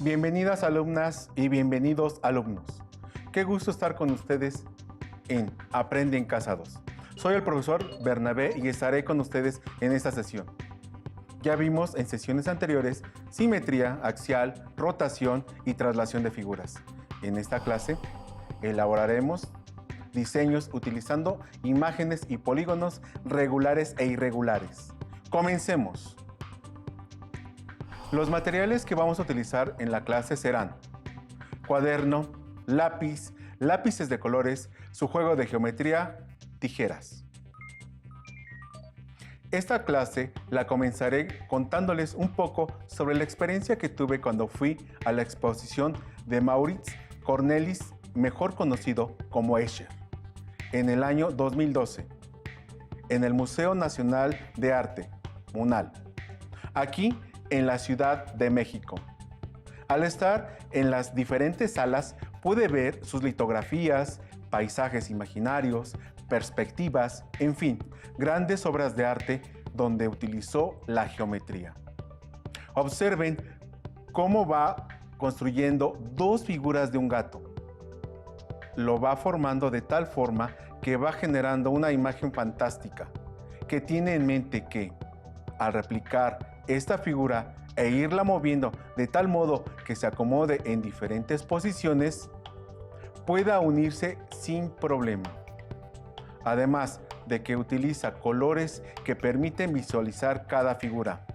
Bienvenidas alumnas y bienvenidos alumnos. Qué gusto estar con ustedes en Aprende en Casa 2. Soy el profesor Bernabé y estaré con ustedes en esta sesión. Ya vimos en sesiones anteriores simetría, axial, rotación y traslación de figuras. En esta clase elaboraremos diseños utilizando imágenes y polígonos regulares e irregulares. Comencemos. Los materiales que vamos a utilizar en la clase serán cuaderno, lápiz, lápices de colores, su juego de geometría, tijeras. Esta clase la comenzaré contándoles un poco sobre la experiencia que tuve cuando fui a la exposición de Maurits Cornelis, mejor conocido como Escher, en el año 2012, en el Museo Nacional de Arte, MUNAL, aquí en la Ciudad de México. Al estar en las diferentes salas, pude ver sus litografías, paisajes imaginarios, perspectivas, en fin, grandes obras de arte donde utilizó la geometría. Observen cómo va construyendo dos figuras de un gato. Lo va formando de tal forma que va generando una imagen fantástica, que tiene en mente que, al replicar esta figura e irla moviendo de tal modo que se acomode en diferentes posiciones, pueda unirse sin problema. Además de que utiliza colores que permiten visualizar cada figura.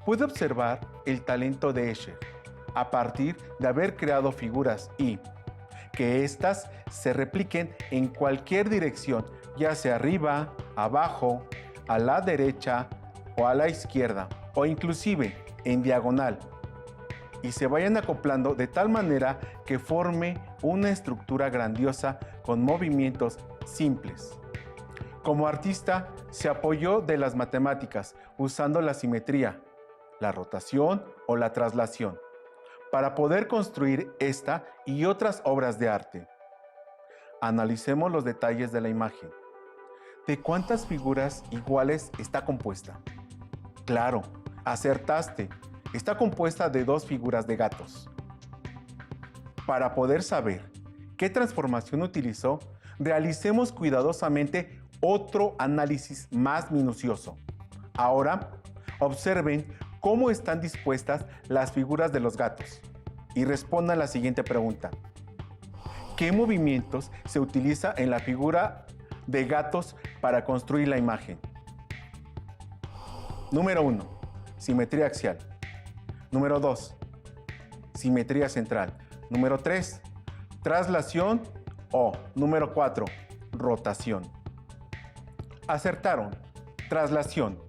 Pude observar el talento de Escher a partir de haber creado figuras y que éstas se repliquen en cualquier dirección, ya sea arriba, abajo, a la derecha o a la izquierda, o inclusive en diagonal, y se vayan acoplando de tal manera que forme una estructura grandiosa con movimientos simples. Como artista, se apoyó de las matemáticas usando la simetría, la rotación o la traslación, para poder construir esta y otras obras de arte. Analicemos los detalles de la imagen. ¿De cuántas figuras iguales está compuesta? Claro, acertaste. Está compuesta de dos figuras de gatos. Para poder saber qué transformación utilizó, realicemos cuidadosamente otro análisis más minucioso. Ahora, observen cómo están dispuestas las figuras de los gatos y respondan la siguiente pregunta. ¿Qué movimientos se utiliza en la figura de gatos para construir la imagen? Número 1. Simetría axial. Número 2. Simetría central. Número 3. Traslación o número 4. Rotación. Acertaron. Traslación.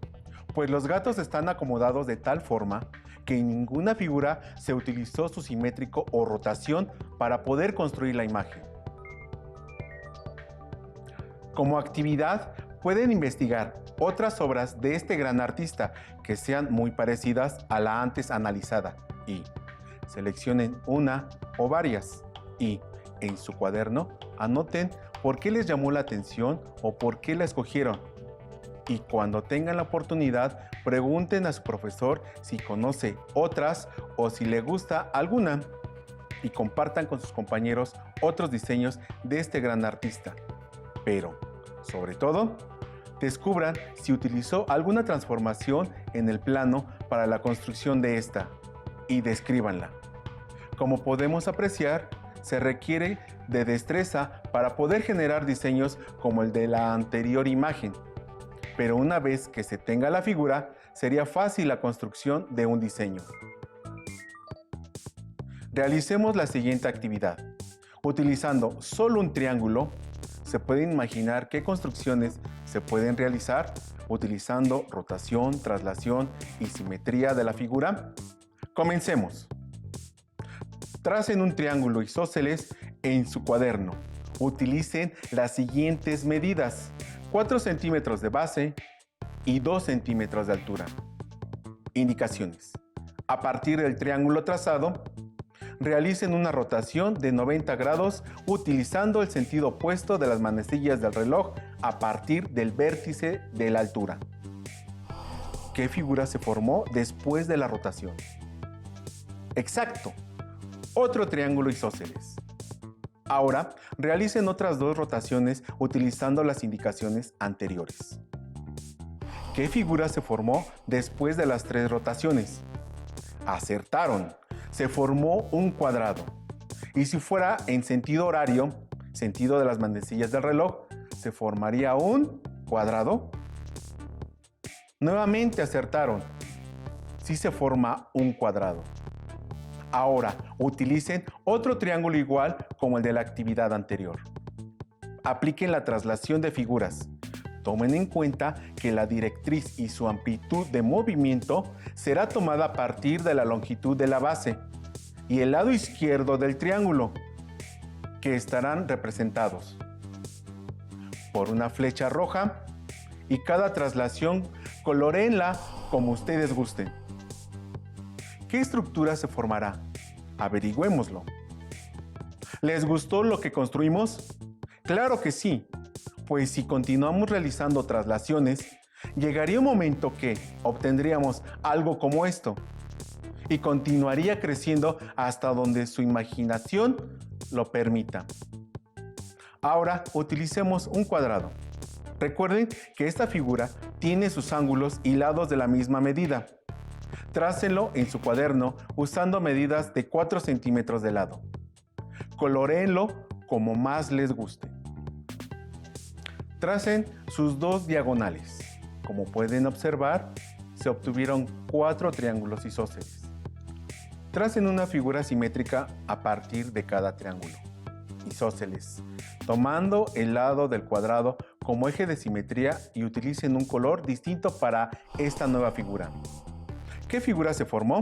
Pues los gatos están acomodados de tal forma que en ninguna figura se utilizó su simétrico o rotación para poder construir la imagen. Como actividad, pueden investigar otras obras de este gran artista que sean muy parecidas a la antes analizada y seleccionen una o varias y en su cuaderno anoten por qué les llamó la atención o por qué la escogieron. Y cuando tengan la oportunidad, pregunten a su profesor si conoce otras o si le gusta alguna y compartan con sus compañeros otros diseños de este gran artista. Pero, sobre todo, descubran si utilizó alguna transformación en el plano para la construcción de esta y descríbanla. Como podemos apreciar, se requiere de destreza para poder generar diseños como el de la anterior imagen. Pero una vez que se tenga la figura, sería fácil la construcción de un diseño. Realicemos la siguiente actividad. Utilizando solo un triángulo, se pueden imaginar qué construcciones se pueden realizar utilizando rotación, traslación y simetría de la figura. Comencemos. Tracen un triángulo isósceles en su cuaderno. Utilicen las siguientes medidas: 4 centímetros de base y 2 centímetros de altura. Indicaciones. A partir del triángulo trazado, realicen una rotación de 90 grados utilizando el sentido opuesto de las manecillas del reloj a partir del vértice de la altura. ¿Qué figura se formó después de la rotación? Exacto, otro triángulo isósceles. Ahora, realicen otras 2 rotaciones utilizando las indicaciones anteriores. ¿Qué figura se formó después de las 3 rotaciones? Acertaron, se formó un cuadrado. Y si fuera en sentido horario, sentido de las manecillas del reloj, se formaría un cuadrado. Nuevamente acertaron, sí se forma un cuadrado. Ahora, utilicen otro triángulo igual como el de la actividad anterior. Apliquen la traslación de figuras. Tomen en cuenta que la directriz y su amplitud de movimiento será tomada a partir de la longitud de la base y el lado izquierdo del triángulo, que estarán representados por una flecha roja, y cada traslación coloréenla como ustedes gusten. ¿Qué estructura se formará? Averigüémoslo. ¿Les gustó lo que construimos? Claro que sí, pues si continuamos realizando traslaciones, llegaría un momento que obtendríamos algo como esto, y continuaría creciendo hasta donde su imaginación lo permita. Ahora utilicemos un cuadrado. Recuerden que esta figura tiene sus ángulos y lados de la misma medida. Trácenlo en su cuaderno usando medidas de 4 centímetros de lado. Coloréenlo como más les guste. Tracen sus 2 diagonales. Como pueden observar, se obtuvieron 4 triángulos isósceles. Tracen una figura simétrica a partir de cada triángulo isósceles, tomando el lado del cuadrado como eje de simetría, y utilicen un color distinto para esta nueva figura. ¿Qué figura se formó?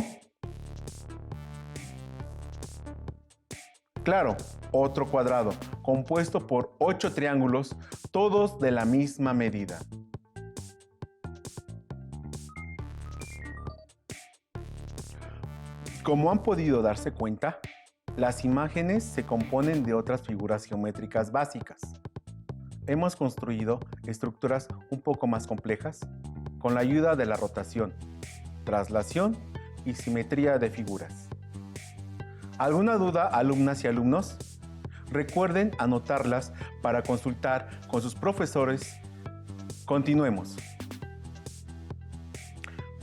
Claro, otro cuadrado, compuesto por 8 triángulos, todos de la misma medida. Como han podido darse cuenta, las imágenes se componen de otras figuras geométricas básicas. Hemos construido estructuras un poco más complejas con la ayuda de la rotación, traslación y simetría de figuras. ¿Alguna duda, alumnas y alumnos? Recuerden anotarlas para consultar con sus profesores. Continuemos.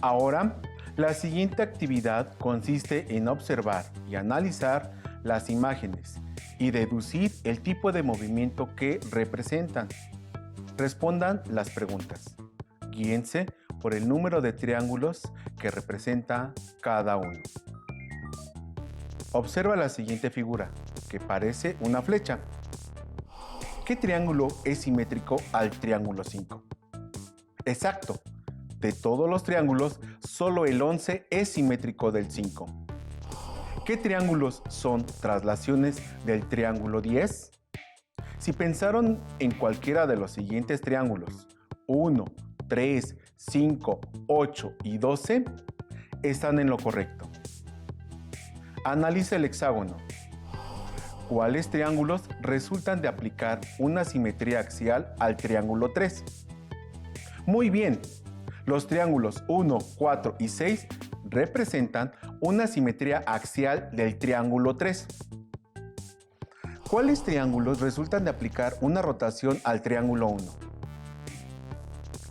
Ahora, la siguiente actividad consiste en observar y analizar las imágenes y deducir el tipo de movimiento que representan. Respondan las preguntas. Guíense por el número de triángulos que representa cada uno. Observa la siguiente figura, que parece una flecha. ¿Qué triángulo es simétrico al triángulo 5? Exacto. De todos los triángulos, solo el 11 es simétrico del 5. ¿Qué triángulos son traslaciones del triángulo 10? Si pensaron en cualquiera de los siguientes triángulos, 1, 3, 5, 8 y 12, están en lo correcto. Analiza el hexágono. ¿Cuáles triángulos resultan de aplicar una simetría axial al triángulo 3? Muy bien, los triángulos 1, 4 y 6 representan una simetría axial del triángulo 3. ¿Cuáles triángulos resultan de aplicar una rotación al triángulo 1?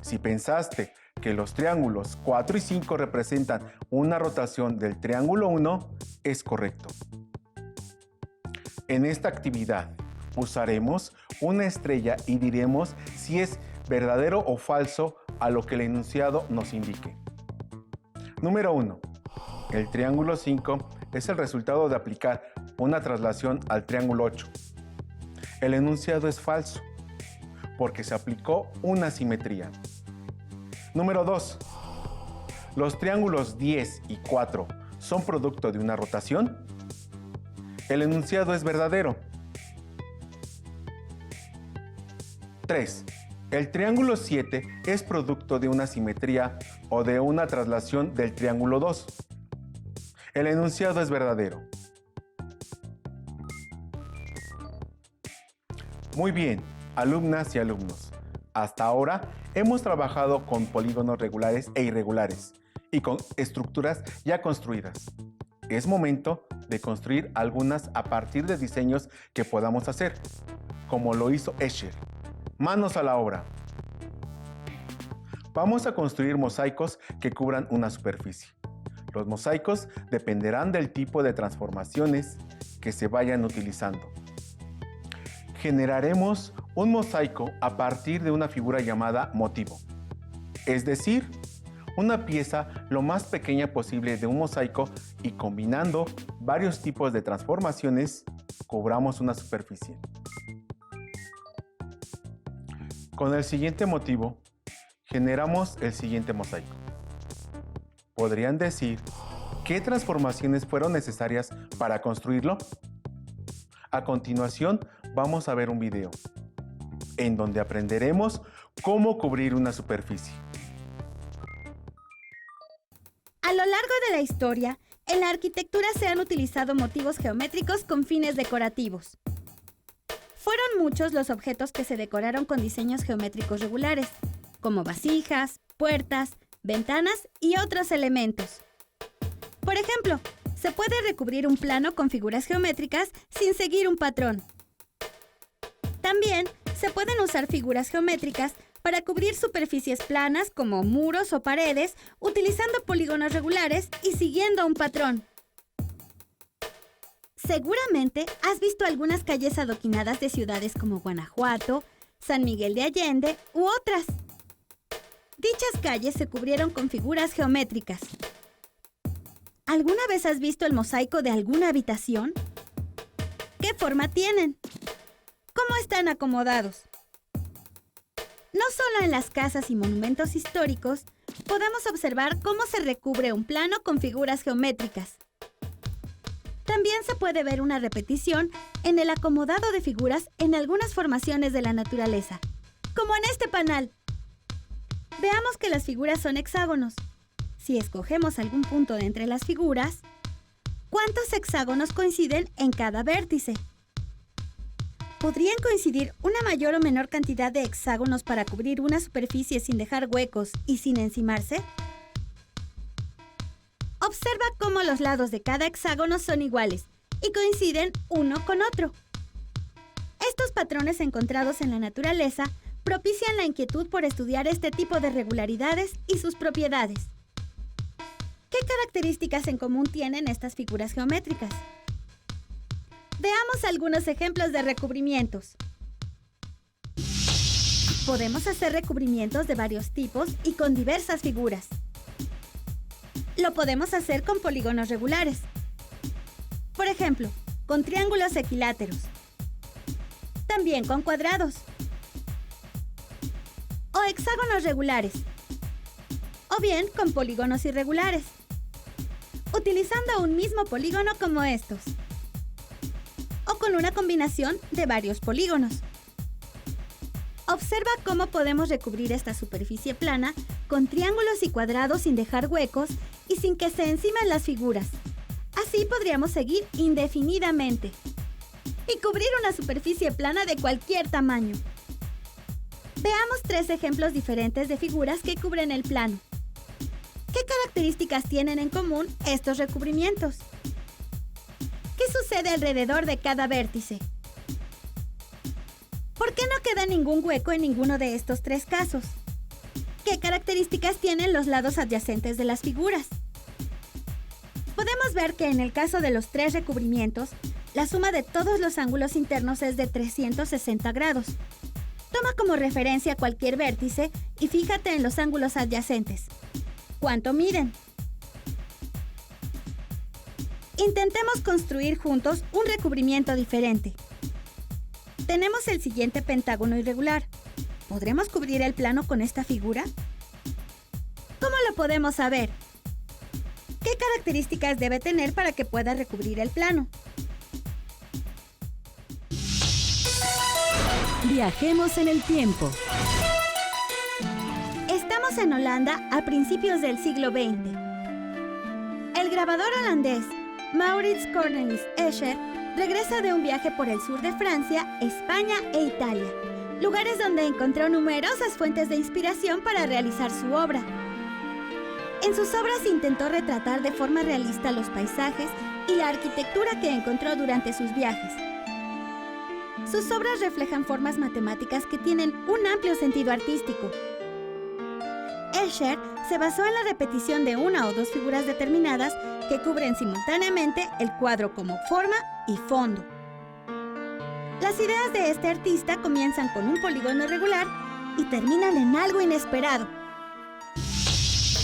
Si pensaste que los triángulos 4 y 5 representan una rotación del triángulo 1, es correcto. En esta actividad usaremos una estrella y diremos si es verdadero o falso a lo que el enunciado nos indique. Número 1. El triángulo 5 es el resultado de aplicar una traslación al triángulo 8. El enunciado es falso, porque se aplicó una simetría. Número 2. ¿Los triángulos 10 y 4 son producto de una rotación? El enunciado es verdadero. 3. El triángulo 7 es producto de una simetría o de una traslación del triángulo 2. El enunciado es verdadero. Muy bien, alumnas y alumnos. Hasta ahora hemos trabajado con polígonos regulares e irregulares y con estructuras ya construidas. Es momento de construir algunas a partir de diseños que podamos hacer, como lo hizo Escher. Manos a la obra. Vamos a construir mosaicos que cubran una superficie. Los mosaicos dependerán del tipo de transformaciones que se vayan utilizando. Generaremos un mosaico a partir de una figura llamada motivo, es decir, una pieza lo más pequeña posible de un mosaico, y combinando varios tipos de transformaciones, cubramos una superficie. Con el siguiente motivo, generamos el siguiente mosaico. ¿Podrían decir qué transformaciones fueron necesarias para construirlo? A continuación, vamos a ver un video en donde aprenderemos cómo cubrir una superficie. A lo largo de la historia, en la arquitectura se han utilizado motivos geométricos con fines decorativos. Fueron muchos los objetos que se decoraron con diseños geométricos regulares, como vasijas, puertas, ventanas y otros elementos. Por ejemplo, se puede recubrir un plano con figuras geométricas sin seguir un patrón. También se pueden usar figuras geométricas para cubrir superficies planas como muros o paredes, utilizando polígonos regulares y siguiendo un patrón. Seguramente has visto algunas calles adoquinadas de ciudades como Guanajuato, San Miguel de Allende u otras. Dichas calles se cubrieron con figuras geométricas. ¿Alguna vez has visto el mosaico de alguna habitación? ¿Qué forma tienen? ¿Cómo están acomodados? No solo en las casas y monumentos históricos podemos observar cómo se recubre un plano con figuras geométricas. También se puede ver una repetición en el acomodado de figuras en algunas formaciones de la naturaleza, como en este panal. Veamos que las figuras son hexágonos. Si escogemos algún punto de entre las figuras, ¿cuántos hexágonos coinciden en cada vértice? ¿Podrían coincidir una mayor o menor cantidad de hexágonos para cubrir una superficie sin dejar huecos y sin encimarse? Observa cómo los lados de cada hexágono son iguales y coinciden uno con otro. Estos patrones encontrados en la naturaleza propician la inquietud por estudiar este tipo de regularidades y sus propiedades. ¿Qué características en común tienen estas figuras geométricas? Veamos algunos ejemplos de recubrimientos. Podemos hacer recubrimientos de varios tipos y con diversas figuras. Lo podemos hacer con polígonos regulares. Por ejemplo, con triángulos equiláteros. También con cuadrados. O hexágonos regulares. O bien con polígonos irregulares. Utilizando un mismo polígono como estos. O con una combinación de varios polígonos. Observa cómo podemos recubrir esta superficie plana con triángulos y cuadrados sin dejar huecos y sin que se encimen las figuras. Así podríamos seguir indefinidamente y cubrir una superficie plana de cualquier tamaño. Veamos 3 ejemplos diferentes de figuras que cubren el plano. ¿Qué características tienen en común estos recubrimientos? ¿Qué sucede alrededor de cada vértice? ¿Por qué no queda ningún hueco en ninguno de estos 3 casos? ¿Qué características tienen los lados adyacentes de las figuras? Podemos ver que en el caso de los 3 recubrimientos, la suma de todos los ángulos internos es de 360 grados. Toma como referencia cualquier vértice y fíjate en los ángulos adyacentes. ¿Cuánto miden? Intentemos construir juntos un recubrimiento diferente. Tenemos el siguiente pentágono irregular. ¿Podremos cubrir el plano con esta figura? ¿Cómo lo podemos saber? ¿Qué características debe tener para que pueda recubrir el plano? Viajemos en el tiempo. Estamos en Holanda a principios del siglo XX. El grabador holandés Maurits Cornelis Escher regresa de un viaje por el sur de Francia, España e Italia, lugares donde encontró numerosas fuentes de inspiración para realizar su obra. En sus obras intentó retratar de forma realista los paisajes y la arquitectura que encontró durante sus viajes. Sus obras reflejan formas matemáticas que tienen un amplio sentido artístico. Escher se basó en la repetición de una o dos figuras determinadas que cubren simultáneamente el cuadro como forma y fondo. Las ideas de este artista comienzan con un polígono regular y terminan en algo inesperado.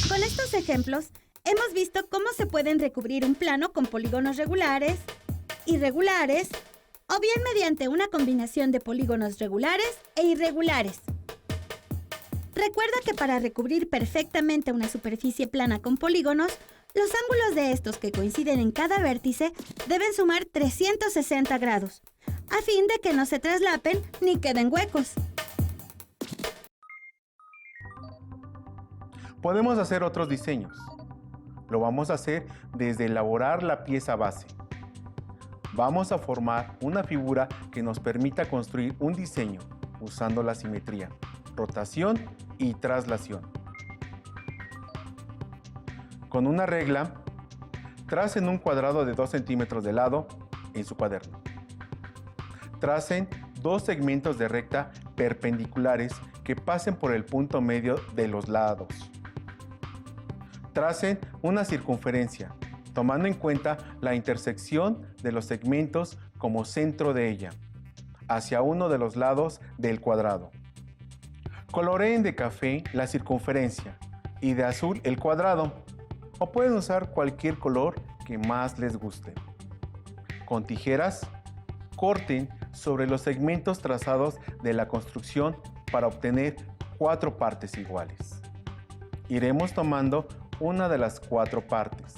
Con estos ejemplos, hemos visto cómo se pueden recubrir un plano con polígonos regulares, irregulares, o bien mediante una combinación de polígonos regulares e irregulares. Recuerda que para recubrir perfectamente una superficie plana con polígonos, los ángulos de estos que coinciden en cada vértice deben sumar 360 grados, a fin de que no se traslapen ni queden huecos. Podemos hacer otros diseños. Lo vamos a hacer desde elaborar la pieza base. Vamos a formar una figura que nos permita construir un diseño usando la simetría, rotación y traslación. Con una regla, tracen un cuadrado de 2 centímetros de lado en su cuaderno. Tracen 2 segmentos de recta perpendiculares que pasen por el punto medio de los lados. Tracen una circunferencia, tomando en cuenta la intersección de los segmentos como centro de ella, hacia uno de los lados del cuadrado. Coloreen de café la circunferencia y de azul el cuadrado, o pueden usar cualquier color que más les guste. Con tijeras, corten sobre los segmentos trazados de la construcción para obtener 4 partes iguales. Iremos tomando una de las 4 partes.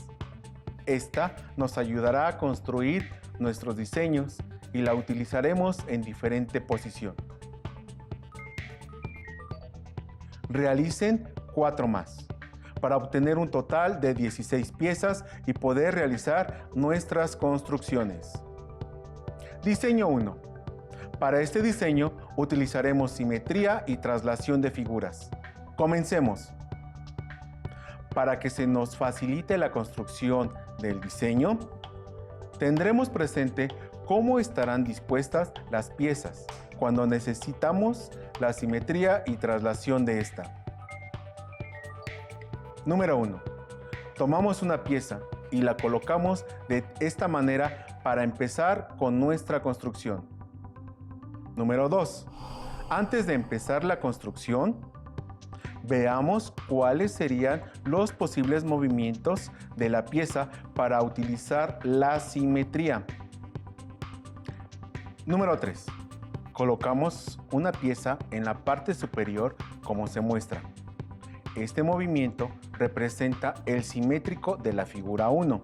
Esta nos ayudará a construir nuestros diseños y la utilizaremos en diferente posición. Realicen 4 más para obtener un total de 16 piezas y poder realizar nuestras construcciones. Diseño 1. Para este diseño utilizaremos simetría y traslación de figuras. Comencemos. Para que se nos facilite la construcción del diseño, tendremos presente cómo estarán dispuestas las piezas cuando necesitamos la simetría y traslación de esta. Número 1. Tomamos una pieza y la colocamos de esta manera para empezar con nuestra construcción. Número 2. Antes de empezar la construcción, veamos cuáles serían los posibles movimientos de la pieza para utilizar la simetría. Número 3. Colocamos una pieza en la parte superior como se muestra. Este movimiento representa el simétrico de la figura 1,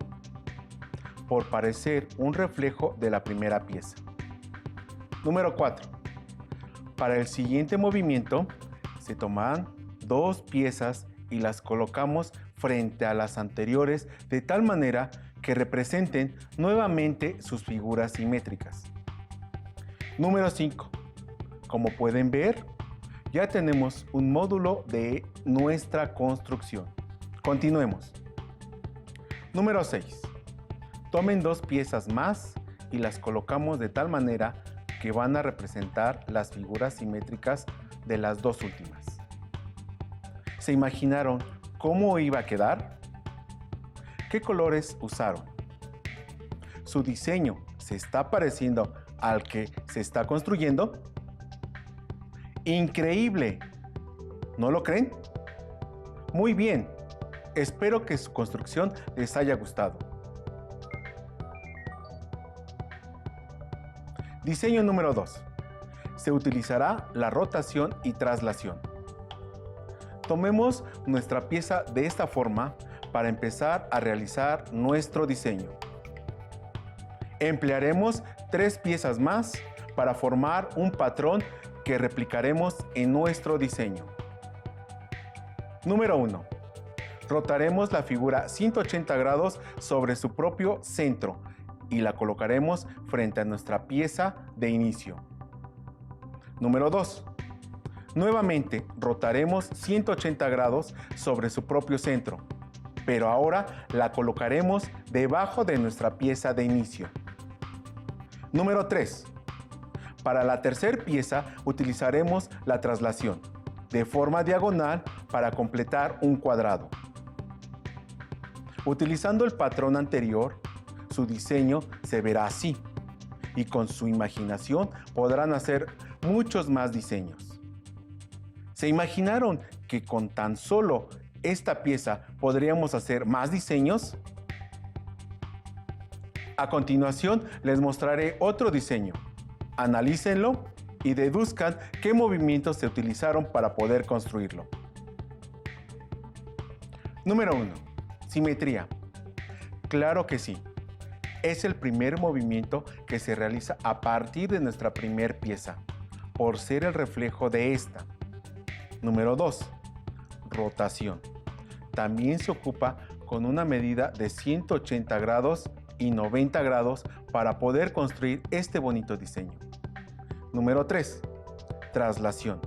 por parecer un reflejo de la primera pieza. Número 4. Para el siguiente movimiento, se toman 2 piezas y las colocamos frente a las anteriores de tal manera que representen nuevamente sus figuras simétricas. Número 5. Como pueden ver, ya tenemos un módulo de nuestra construcción. Continuemos. Número 6. Tomen 2 piezas más y las colocamos de tal manera que van a representar las figuras simétricas de las 2 últimas. ¿Se imaginaron cómo iba a quedar? ¿Qué colores usaron? ¿Su diseño se está pareciendo al que se está construyendo? ¡Increíble! ¿No lo creen? Muy bien, espero que su construcción les haya gustado. Diseño número 2. Se utilizará la rotación y traslación. Tomemos nuestra pieza de esta forma para empezar a realizar nuestro diseño. Emplearemos 3 piezas más para formar un patrón que replicaremos en nuestro diseño. Número 1. Rotaremos la figura 180 grados sobre su propio centro y la colocaremos frente a nuestra pieza de inicio. Número 2. Nuevamente rotaremos 180 grados sobre su propio centro pero ahora la colocaremos debajo de nuestra pieza de inicio. Número 3. Para la tercera pieza utilizaremos la traslación de forma diagonal para completar un cuadrado. Utilizando el patrón anterior, su diseño se verá así y con su imaginación podrán hacer muchos más diseños. ¿Se imaginaron que con tan solo esta pieza podríamos hacer más diseños? A continuación les mostraré otro diseño. Analícenlo y deduzcan qué movimientos se utilizaron para poder construirlo. Número 1. Simetría. Claro que sí. Es el primer movimiento que se realiza a partir de nuestra primer pieza, por ser el reflejo de esta. Número 2. Rotación. También se ocupa con una medida de 180 grados y 90 grados para poder construir este bonito diseño. Número 3. Traslación.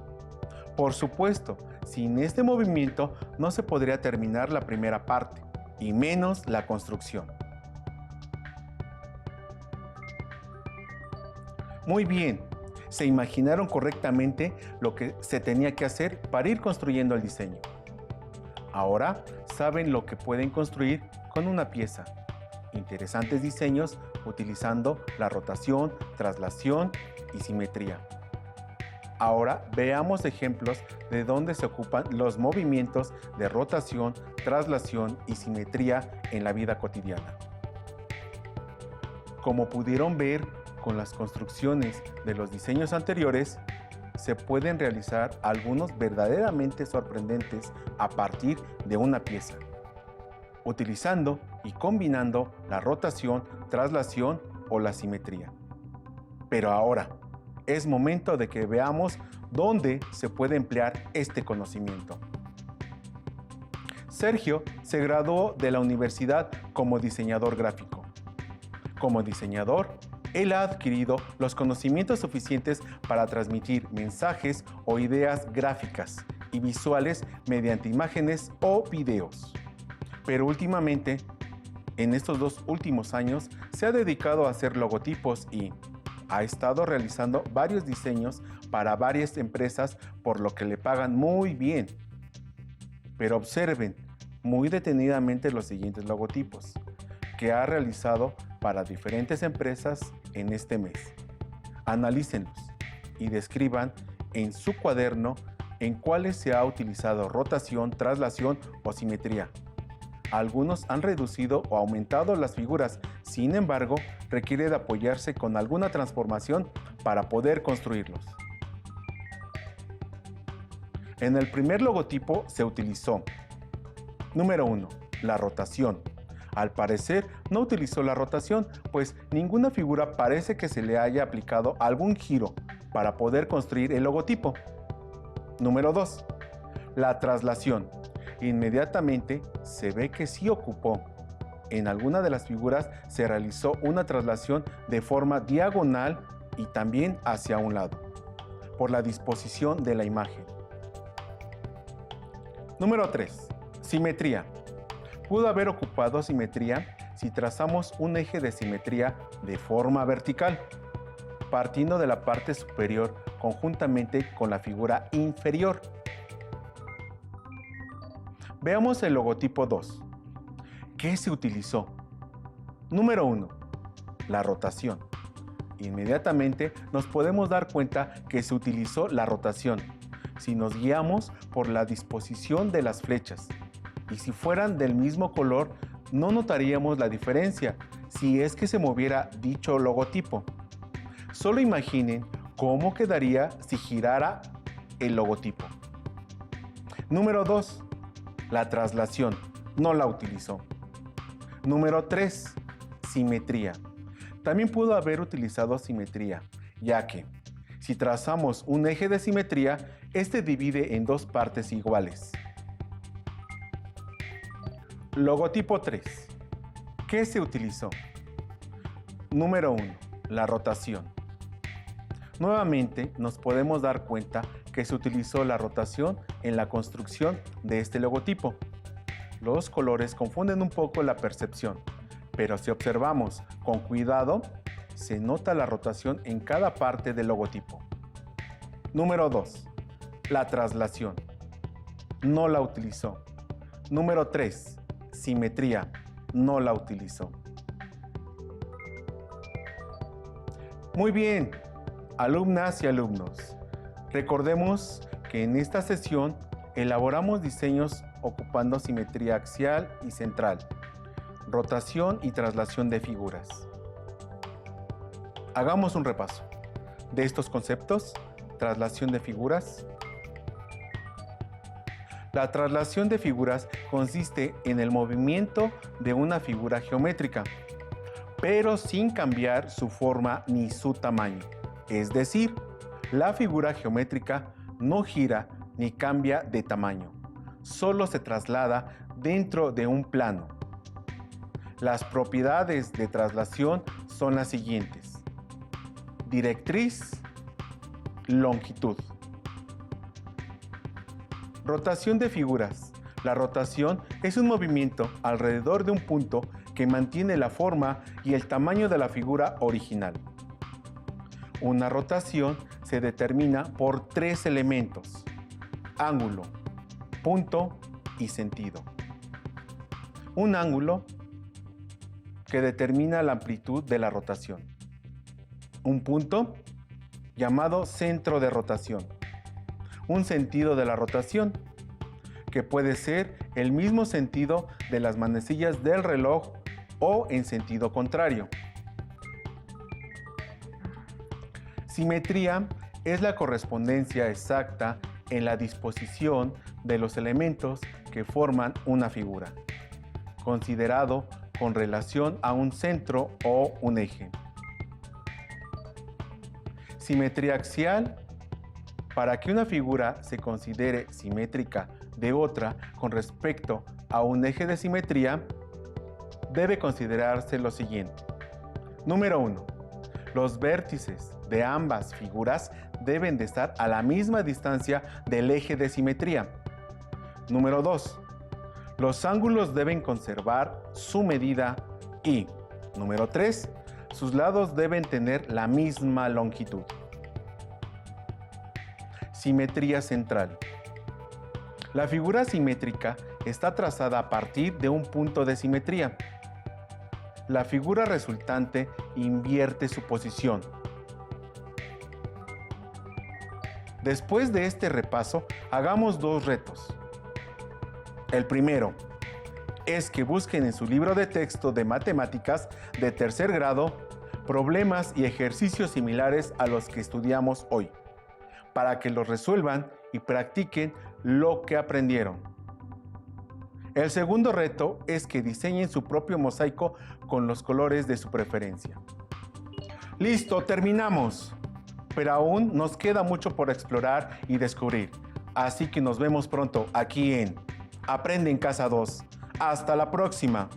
Por supuesto, sin este movimiento no se podría terminar la primera parte, y menos la construcción. Muy bien, se imaginaron correctamente lo que se tenía que hacer para ir construyendo el diseño. Ahora saben lo que pueden construir con una pieza. Interesantes diseños utilizando la rotación, traslación y simetría. Ahora veamos ejemplos de dónde se ocupan los movimientos de rotación, traslación y simetría en la vida cotidiana. Como pudieron ver con las construcciones de los diseños anteriores, se pueden realizar algunos verdaderamente sorprendentes a partir de una pieza, utilizando y combinando la rotación, traslación o la simetría. Pero ahora es momento de que veamos dónde se puede emplear este conocimiento. Sergio se graduó de la universidad como diseñador gráfico. Como diseñador, él ha adquirido los conocimientos suficientes para transmitir mensajes o ideas gráficas y visuales mediante imágenes o videos. Pero últimamente, en estos 2 últimos años, se ha dedicado a hacer logotipos y ha estado realizando varios diseños para varias empresas, por lo que le pagan muy bien. Pero observen muy detenidamente los siguientes logotipos que ha realizado para diferentes empresas en este mes. Analícenlos y describan en su cuaderno en cuáles se ha utilizado rotación, traslación o simetría. Algunos han reducido o aumentado las figuras, sin embargo, requiere de apoyarse con alguna transformación para poder construirlos. En el primer logotipo se utilizó: número 1. La rotación. Al parecer no utilizó la rotación, pues ninguna figura parece que se le haya aplicado algún giro para poder construir el logotipo. Número 2. La traslación. Inmediatamente se ve que sí ocupó. En alguna de las figuras se realizó una traslación de forma diagonal y también hacia un lado, por la disposición de la imagen. Número 3. Simetría. Pudo haber ocupado simetría si trazamos un eje de simetría de forma vertical, partiendo de la parte superior conjuntamente con la figura inferior. Veamos el logotipo 2. ¿Qué se utilizó? Número 1. La rotación. Inmediatamente nos podemos dar cuenta que se utilizó la rotación si nos guiamos por la disposición de las flechas. Y si fueran del mismo color, no notaríamos la diferencia si es que se moviera dicho logotipo. Solo imaginen cómo quedaría si girara el logotipo. Número 2. La traslación. No la utilizó. Número 3. Simetría. También pudo haber utilizado simetría, ya que si trazamos un eje de simetría, este divide en 2 partes iguales. Logotipo 3. ¿Qué se utilizó? Número 1. La rotación. Nuevamente nos podemos dar cuenta que se utilizó la rotación en la construcción de este logotipo. Los colores confunden un poco la percepción, pero si observamos con cuidado, se nota la rotación en cada parte del logotipo. Número 2. La traslación. No la utilizó. Número 3. Simetría. No la utilizó. Muy bien, alumnas y alumnos. Recordemos que en esta sesión elaboramos diseños ocupando simetría axial y central, rotación y traslación de figuras. Hagamos un repaso de estos conceptos. Traslación de figuras. La traslación de figuras consiste en el movimiento de una figura geométrica, pero sin cambiar su forma ni su tamaño. Es decir, la figura geométrica no gira ni cambia de tamaño, solo se traslada dentro de un plano. Las propiedades de traslación son las siguientes: directriz, longitud. Rotación de figuras. La rotación es un movimiento alrededor de un punto que mantiene la forma y el tamaño de la figura original. Una rotación se determina por 3 elementos: ángulo, punto y sentido. Un ángulo que determina la amplitud de la rotación. Un punto llamado centro de rotación. Un sentido de la rotación, que puede ser el mismo sentido de las manecillas del reloj o en sentido contrario. Simetría es la correspondencia exacta en la disposición de los elementos que forman una figura, considerado con relación a un centro o un eje. Simetría axial. Para que una figura se considere simétrica de otra con respecto a un eje de simetría, debe considerarse lo siguiente. Número 1. Los vértices de ambas figuras deben de estar a la misma distancia del eje de simetría. Número 2. Los ángulos deben conservar su medida y, número 3, sus lados deben tener la misma longitud. Simetría central. La figura simétrica está trazada a partir de un punto de simetría. La figura resultante invierte su posición. Después de este repaso, hagamos 2 retos. El primero es que busquen en su libro de texto de matemáticas de tercer grado problemas y ejercicios similares a los que estudiamos hoy, para que los resuelvan y practiquen lo que aprendieron. El segundo reto es que diseñen su propio mosaico con los colores de su preferencia. ¡Listo! ¡Terminamos! Pero aún nos queda mucho por explorar y descubrir. Así que nos vemos pronto aquí en Aprende en Casa 2. ¡Hasta la próxima!